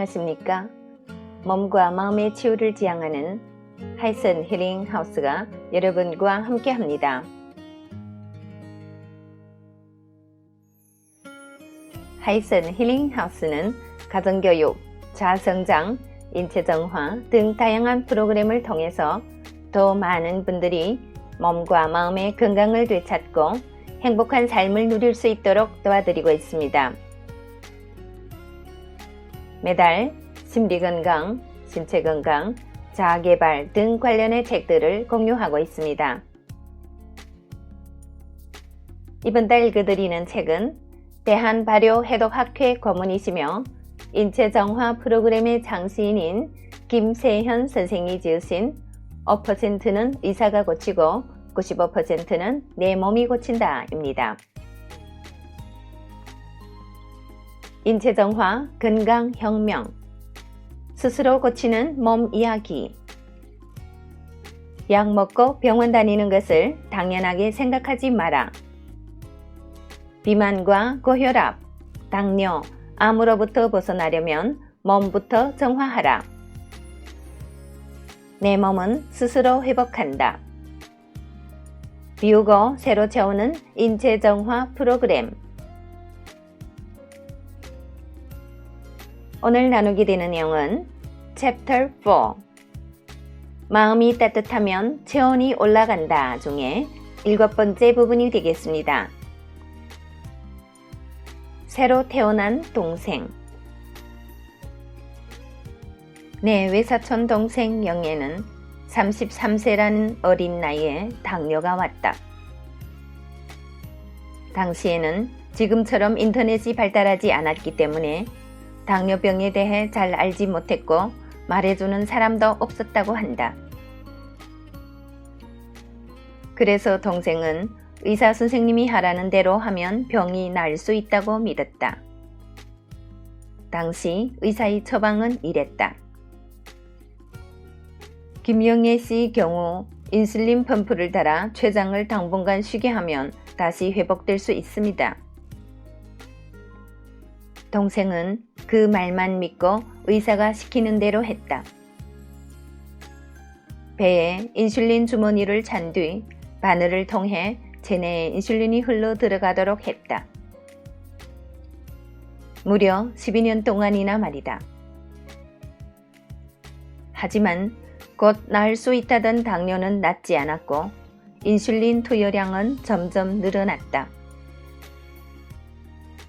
안녕하십니까? 몸과 마음의 치유를 지향하는 하이슨 힐링 하우스가 여러분과 함께 합니다. 하이슨 힐링 하우스는 가정교육, 자아성장, 인체정화 등 다양한 프로그램을 통해서 더 많은 분들이 몸과 마음의 건강을 되찾고 행복한 삶을 누릴 수 있도록 도와드리고 있습니다. 매달 심리건강, 신체건강, 자아개발 등 관련의 책들을 공유하고 있습니다. 이번 달 읽어드리는 책은 대한발효해독학회 고문이시며 인체정화 프로그램의 창시인인 김세현 선생이 지으신 5%는 의사가 고치고 95%는 내 몸이 고친다 입니다. 인체정화, 건강혁명, 스스로 고치는 몸 이야기. 약 먹고 병원 다니는 것을 당연하게 생각하지 마라. 비만과 고혈압, 당뇨, 암으로부터 벗어나려면 몸부터 정화하라. 내 몸은 스스로 회복한다. 비우고 새로 채우는 인체정화 프로그램. 오늘 나누게 되는 내용은 Chapter 4 마음이 따뜻하면 체온이 올라간다 중에 7번째 부분이 되겠습니다. 새로 태어난 동생. 내 외사촌 동생 영애는 33세라는 어린 나이에 당뇨가 왔다. 당시에는 지금처럼 인터넷이 발달하지 않았기 때문에 당뇨병에 대해 잘 알지 못했고 말해주는 사람도 없었다고 한다. 그래서 동생은 의사 선생님이 하라는 대로 하면 병이 나을 수 있다고 믿었다. 당시 의사의 처방은 이랬다. 김영애 씨 경우 인슐린 펌프를 달아 췌장을 당분간 쉬게 하면 다시 회복될 수 있습니다. 동생은 그 말만 믿고 의사가 시키는 대로 했다. 배에 인슐린 주머니를 찬 뒤 바늘을 통해 체내에 인슐린이 흘러 들어가도록 했다. 무려 12년 동안이나 말이다. 하지만 곧 나을 수 있다던 당뇨는 낫지 않았고 인슐린 투여량은 점점 늘어났다.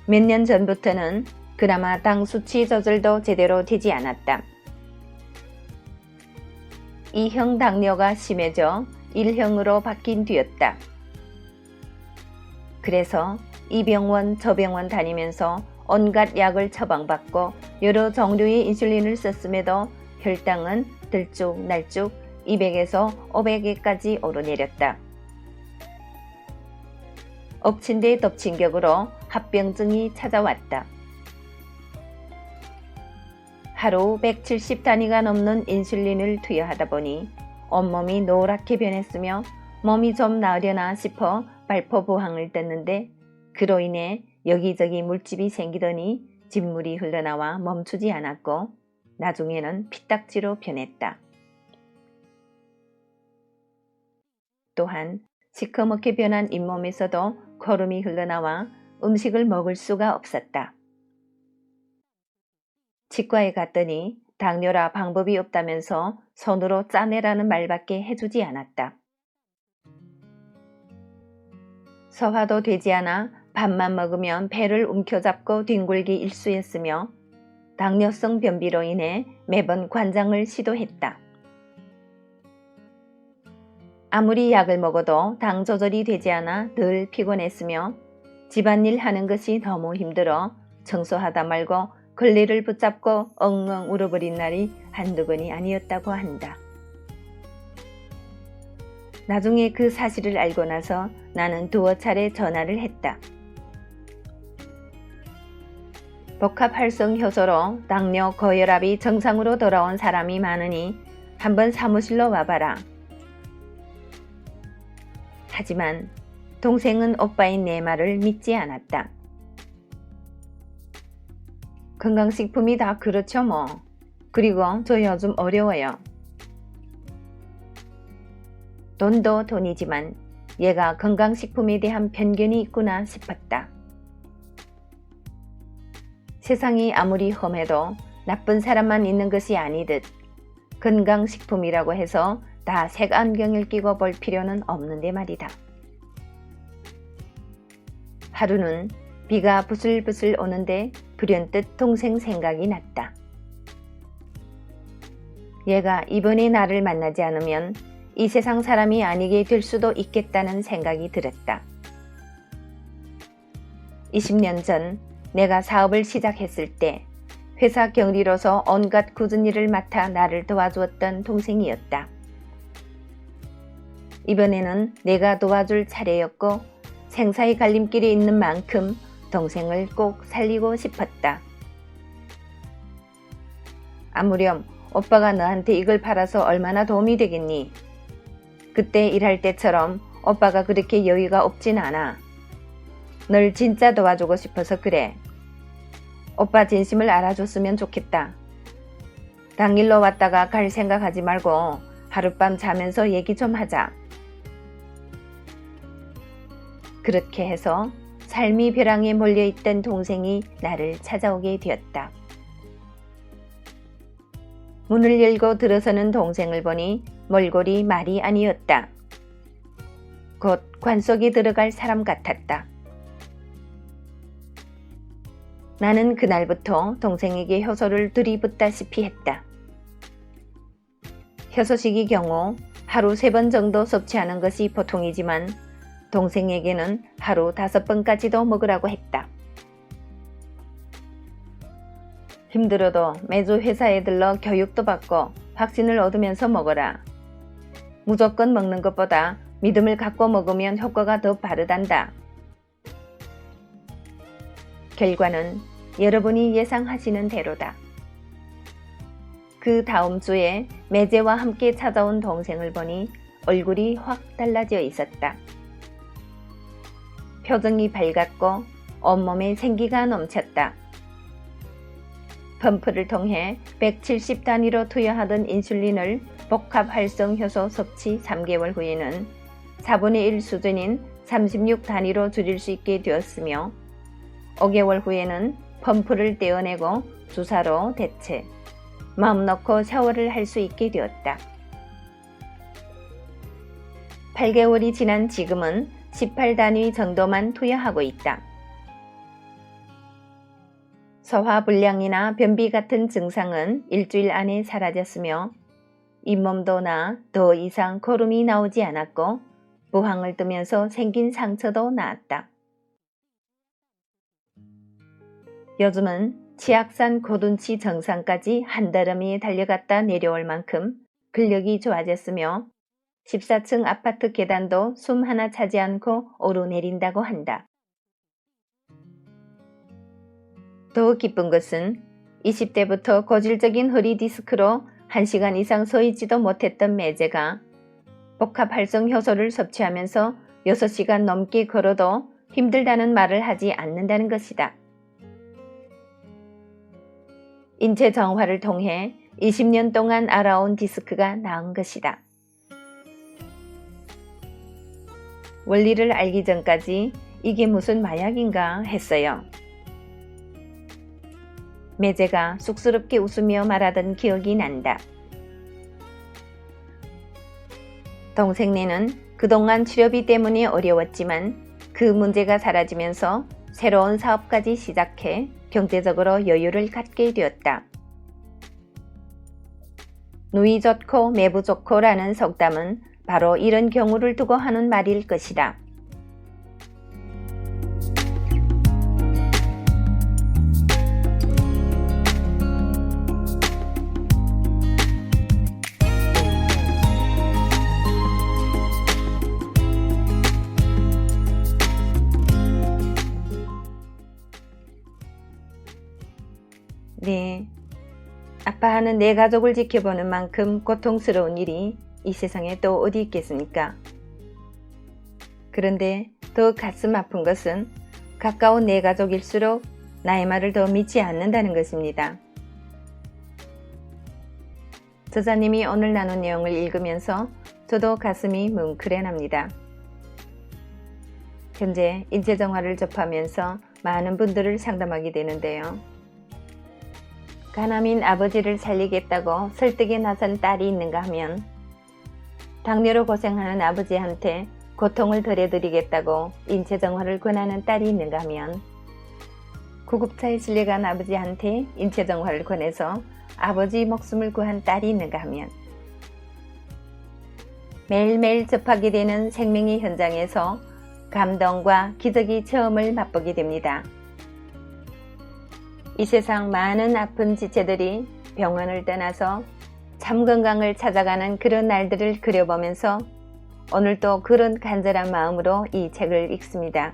몇 년 전부터는 그나마 당 수치 조절도 제대로 되지 않았다. 2형 당뇨가 심해져 1형으로 바뀐 뒤였다. 그래서 이 병원 저 병원 다니면서 온갖 약을 처방받고 여러 종류의 인슐린을 썼음에도 혈당은 들쭉날쭉 200에서 500에까지 오르내렸다. 엎친 데 덮친 격으로 합병증이 찾아왔다. 하루 170 단위가 넘는 인슐린을 투여하다 보니 온몸이 노랗게 변했으며 몸이 좀 나으려나 싶어 발포부항을 떴는데 그로 인해 여기저기 물집이 생기더니 진물이 흘러나와 멈추지 않았고 나중에는 피딱지로 변했다. 또한 시커멓게 변한 잇몸에서도 거름이 흘러나와 음식을 먹을 수가 없었다. 치과에 갔더니 당뇨라 방법이 없다면서 손으로 짜내라는 말밖에 해주지 않았다. 소화도 되지 않아 밥만 먹으면 배를 움켜잡고 뒹굴기 일쑤였으며 당뇨성 변비로 인해 매번 관장을 시도했다. 아무리 약을 먹어도 당 조절이 되지 않아 늘 피곤했으며 집안일 하는 것이 너무 힘들어 청소하다 말고 걸레를 붙잡고 엉엉 울어버린 날이 한두 번이 아니었다고 한다. 나중에 그 사실을 알고 나서 나는 두어 차례 전화를 했다. 복합활성 효소로 당뇨, 고혈압이 정상으로 돌아온 사람이 많으니 한번 사무실로 와봐라. 하지만 동생은 오빠인 내 말을 믿지 않았다. 건강식품이 다 그렇죠 뭐. 그리고 저 요즘 어려워요. 돈도 돈이지만 얘가 건강식품에 대한 편견이 있구나 싶었다. 세상이 아무리 험해도 나쁜 사람만 있는 것이 아니듯 건강식품이라고 해서 다 색안경을 끼고 볼 필요는 없는데 말이다. 하루는 비가 부슬부슬 오는데 불현듯 동생 생각이 났다. 얘가 이번에 나를 만나지 않으면 이 세상 사람이 아니게 될 수도 있겠다는 생각이 들었다. 20년 전 내가 사업을 시작했을 때 회사 경리로서 온갖 굳은 일을 맡아 나를 도와주었던 동생이었다. 이번에는 내가 도와줄 차례였고 생사의 갈림길이 있는 만큼 동생을 꼭 살리고 싶었다. 아무렴 오빠가 너한테 이걸 팔아서 얼마나 도움이 되겠니? 그때 일할 때처럼 오빠가 그렇게 여유가 없진 않아. 널 진짜 도와주고 싶어서 그래. 오빠 진심을 알아줬으면 좋겠다. 당일로 왔다가 갈 생각하지 말고 하룻밤 자면서 얘기 좀 하자. 그렇게 해서 삶이 벼랑에 몰려있던 동생이 나를 찾아오게 되었다. 문을 열고 들어서는 동생을 보니 몰골이 말이 아니었다. 곧 관속에 들어갈 사람 같았다. 나는 그날부터 동생에게 효소를 들이붓다시피 했다. 효소식의 경우 하루 3번 정도 섭취하는 것이 보통이지만 동생에게는 하루 5번까지도 먹으라고 했다. 힘들어도 매주 회사에 들러 교육도 받고 확신을 얻으면서 먹어라. 무조건 먹는 것보다 믿음을 갖고 먹으면 효과가 더 빠르단다. 결과는 여러분이 예상하시는 대로다. 그 다음 주에 매제와 함께 찾아온 동생을 보니 얼굴이 확 달라져 있었다. 표정이 밝았고 온몸에 생기가 넘쳤다. 펌프를 통해 170 단위로 투여하던 인슐린을 복합 활성 효소 섭취 3개월 후에는 4분의 1 수준인 36 단위로 줄일 수 있게 되었으며 5개월 후에는 펌프를 떼어내고 주사로 대체, 마음 놓고 샤워를 할 수 있게 되었다. 8개월이 지난 지금은 18단위 정도만 투여하고 있다. 소화불량이나 변비 같은 증상은 일주일 안에 사라졌으며 잇몸도 나아 더 이상 거름이 나오지 않았고 부항을 뜨면서 생긴 상처도 나았다. 요즘은 치악산 고둔치 정상까지 한달음이 달려갔다 내려올 만큼 근력이 좋아졌으며 14층 아파트 계단도 숨 하나 차지 않고 오르내린다고 한다. 더 기쁜 것은 20대부터 고질적인 허리 디스크로 1시간 이상 서 있지도 못했던 매제가 복합 활성 효소를 섭취하면서 6시간 넘게 걸어도 힘들다는 말을 하지 않는다는 것이다. 인체 정화를 통해 20년 동안 알아온 디스크가 나은 것이다. 원리를 알기 전까지 이게 무슨 마약인가 했어요. 매제가 쑥스럽게 웃으며 말하던 기억이 난다. 동생네는 그동안 치료비 때문에 어려웠지만 그 문제가 사라지면서 새로운 사업까지 시작해 경제적으로 여유를 갖게 되었다. 누이 좋고 매부 좋고라는 속담은 바로 이런 경우를 두고 하는 말일 것이다. 네, 아빠하는 내 가족을 지켜보는 만큼 고통스러운 일이 이 세상에 또 어디 있겠습니까? 그런데 더 가슴 아픈 것은 가까운 내 가족일수록 나의 말을 더 믿지 않는다는 것입니다. 저자님이 오늘 나눈 내용을 읽으면서 저도 가슴이 뭉클해납니다. 현재 인체정화를 접하면서 많은 분들을 상담하게 되는데요. 가남인 아버지를 살리겠다고 설득에 나선 딸이 있는가 하면, 당뇨로 고생하는 아버지한테 고통을 덜어드리겠다고 인체정화를 권하는 딸이 있는가 하면, 구급차에 실려간 아버지한테 인체정화를 권해서 아버지 목숨을 구한 딸이 있는가 하면, 매일매일 접하게 되는 생명의 현장에서 감동과 기적의 체험을 맛보게 됩니다. 이 세상 많은 아픈 지체들이 병원을 떠나서 참 건강을 찾아가는 그런 날들을 그려보면서 오늘도 그런 간절한 마음으로 이 책을 읽습니다.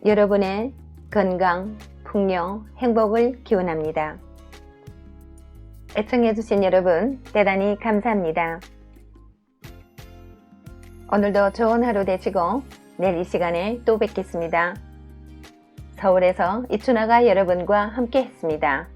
여러분의 건강, 풍요, 행복을 기원합니다. 애청해주신 여러분 대단히 감사합니다. 오늘도 좋은 하루 되시고 내일 이 시간에 또 뵙겠습니다. 서울에서 이춘아가 여러분과 함께 했습니다.